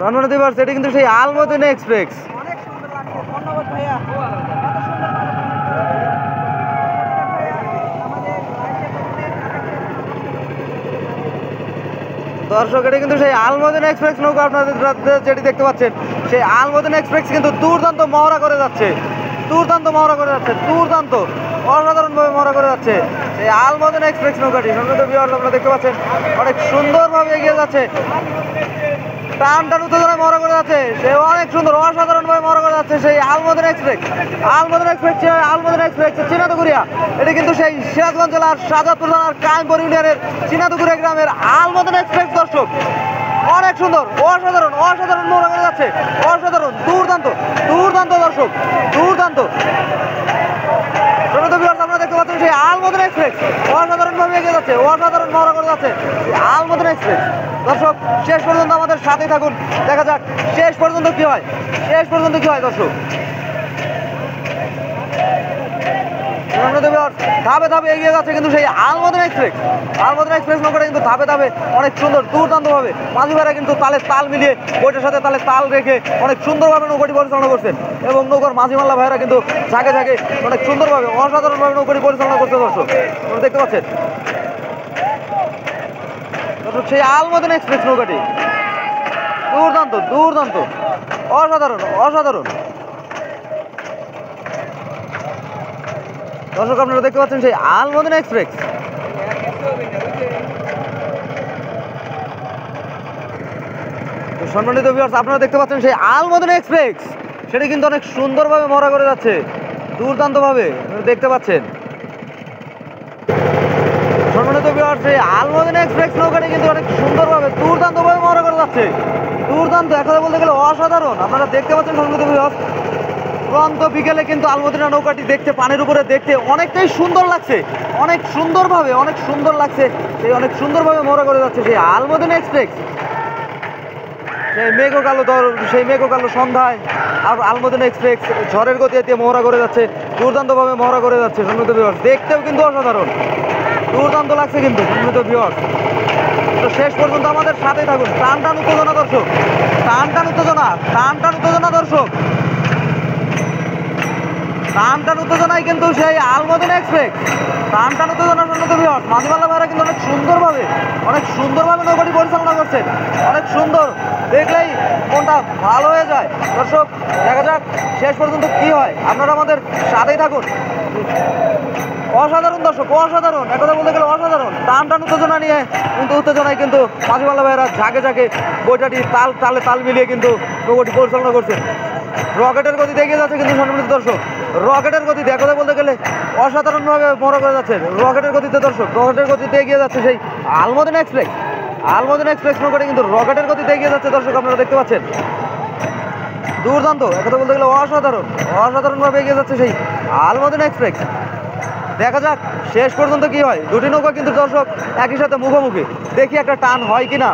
সম্মানিত ভিউয়ার্স, এটি কিন্তু সেই আলমদিনা এক্সপ্রেস। অনেক সুন্দর লাগছে, ধন্যবাদ ভাইয়া। দর্শক, এটা কিন্তু সেই আলমদিনা এক্সপ্রেস নৌকা। আপনাদের যেটি দেখতে পাচ্ছেন, সেই আলমদিনা এক্সপ্রেস কিন্তু দুর্দান্ত মহড়া করে যাচ্ছে, দুর্দান্ত মহড়া করে যাচ্ছে, দুর্দান্ত অসাধারণভাবে মহড়া করে যাচ্ছে এই আলমদিনা এক্সপ্রেস নৌকাটি। সম্মানিত ভিউয়ার্স, আপনারা দেখতে পাচ্ছেন অনেক সুন্দরভাবে এগিয়ে যাচ্ছে, টান টান উত্তেজনায় মহড়া করে যাচ্ছে, সে অনেক সুন্দর অসাধারণভাবে মহড়া করে যাচ্ছে সেই Almadina express. Almadina express, Almadina express চিনাতগুড়িয়া, এটি কিন্তু সেই সিরাজগঞ্জ জেলার শাহজাদপুর থানার কাইমপুর ইউনিয়নের চিনাতগুড়িয়া গ্রামের আলমদিনা এক্সপ্রেস। দর্শক, অনেক সুন্দর অসাধারণ অসাধারণ মহড়া করে যাচ্ছে, অসাধারণ দুর্দান্ত দুর্দান্ত দর্শক, দুর্দান্ত। আপনারা দেখতে পাচ্ছেন সেই আলমদিনা এক্সপ্রেস অসাধারণভাবে এগিয়ে যাচ্ছে, অসাধারণ মহড়া করে যাচ্ছে আলমদিনা এক্সপ্রেস। দর্শক, শেষ পর্যন্ত আমাদের সাথেই থাকুন, দেখা যাক শেষ পর্যন্ত কি হয়, শেষ পর্যন্ত কি হয়। দর্শক, ধাপে ধাপে এগিয়ে যাচ্ছে কিন্তু সেই আলমদিনা এক্সপ্রেস। আলমদিনা এক্সপ্রেস নৌকাটা কিন্তু ধাপে ধাপে অনেক সুন্দর দুর্দান্তভাবে মাঝি ভাইরা কিন্তু তালে তাল মিলিয়ে বইটার সাথে তালে তাল রেখে অনেক সুন্দরভাবে নৌকাটি পরিচালনা করছেন, এবং নৌকার মাঝি মাল্লা ভাইরা কিন্তু ঝাঁকে ঝাঁকে অনেক সুন্দরভাবে অসাধারণভাবে নৌকাটি পরিচালনা করছে। দর্শক, আপনারা দেখতে পাচ্ছেন দর্শক, সেই আলমদিনা এক্সপ্রেস নৌকাটি দুর্দান্ত দুর্দান্ত অসাধারণ অসাধারণ। দর্শক, আপনারা দেখতে পাচ্ছেন সেই আলমদিনা এক্সপ্রেস। সম্মানিত ভিউয়ার্স, আপনারা দেখতে পাচ্ছেন সেই আলমদিনা এক্সপ্রেস, সেটি কিন্তু অনেক সুন্দরভাবে মহড়া করে যাচ্ছে, দুর্দান্তভাবে দেখতে পাচ্ছেন। সম্মানিত ভিউয়ার্স, সেই আলমদিনা এক্সপ্রেস নৌকাটি কিন্তু অনেক সুন্দরভাবে দুর্দান্তভাবে মহড়া করে যাচ্ছে, দুর্দান্ত, একথা বলতে গেলে অসাধারণ। আপনারা দেখতে পাচ্ছেন সম্মানিত ভিউয়ার্স, ক্লান্ত বিকেলে কিন্তু আলমদিনা নৌকাটি দেখতে, পানির উপরে দেখতে অনেকটাই সুন্দর লাগছে, অনেক সুন্দরভাবে অনেক সুন্দর লাগছে, সেই অনেক সুন্দরভাবে মহড়া করে যাচ্ছে সেই আলমদিনা এক্সপ্রেস। সেই মেঘো কালো সন্ধ্যায় আর আলমদিনা এক্সপ্রেস ঝড়ের গতিতে মহড়া করে যাচ্ছে, দুর্দান্তভাবে মহড়া করে যাচ্ছে। সম্মানিত ভিউয়ার্স, দেখতেও কিন্তু অসাধারণ, দুর্দান্ত লাগছে কিন্তু। সম্মানিত ভিউয়ার্স, তো শেষ পর্যন্ত আমাদের সাথেই থাকুন। টান টান উত্তেজনা দর্শক, টান টান উত্তেজনা, টান টান উত্তেজনা দর্শক, টান টান উত্তেজনায় কিন্তু সেই আলমদিনা এক্সপ্রেস, টান টান উত্তেজনা। সম্মানিত ভিউয়ার্স, মাঝি মাল্লা ভাইরা কিন্তু অনেক সুন্দরভাবে নৌকাটি পরিচালনা করছে, অনেক সুন্দর, দেখলেই মনটা ভালো হয়ে যায়। দর্শক, দেখা যাক শেষ পর্যন্ত কি হয়, আপনারা আমাদের সাথেই থাকুন। অসাধারণ দর্শক, অসাধারণ, একথা বলতে গেলে অসাধারণ। টান টান উত্তেজনা নিয়ে কিন্তু উত্তেজনায় কিন্তু মাঝি মাল্লা ভাইরা ঝাঁকে ঝাঁকে বইটাটি তালে তাল মিলিয়ে কিন্তু নৌকাটি পরিচালনা করছে, রকেটের গতিতে এগিয়ে যাচ্ছে কিন্তু। সম্মানিত দর্শক, রকেটের গতিতে, একথা বলতে গেলে অসাধারণভাবে মহড়া করে যাচ্ছে রকেটের গতিতে। দর্শক, রকেটের গতিতে এগিয়ে যাচ্ছে সেই আলমদিনা এক্সপ্রেস। আলমদিনা এক্সপ্রেস নৌকাটি কিন্তু রকেটের গতিতে এগিয়ে যাচ্ছে। দর্শক, আপনারা দেখতে পাচ্ছেন দুর্দান্ত, একথা বলতে গেলে অসাধারণভাবে এগিয়ে যাচ্ছে সেই আলমদিনা এক্সপ্রেস। দেখা যাক শেষ পর্যন্ত কি হয়। দুটি নৌকা কিন্তু দর্শক একই সাথে মুখোমুখি, দেখি একটা টান হয় কিনা।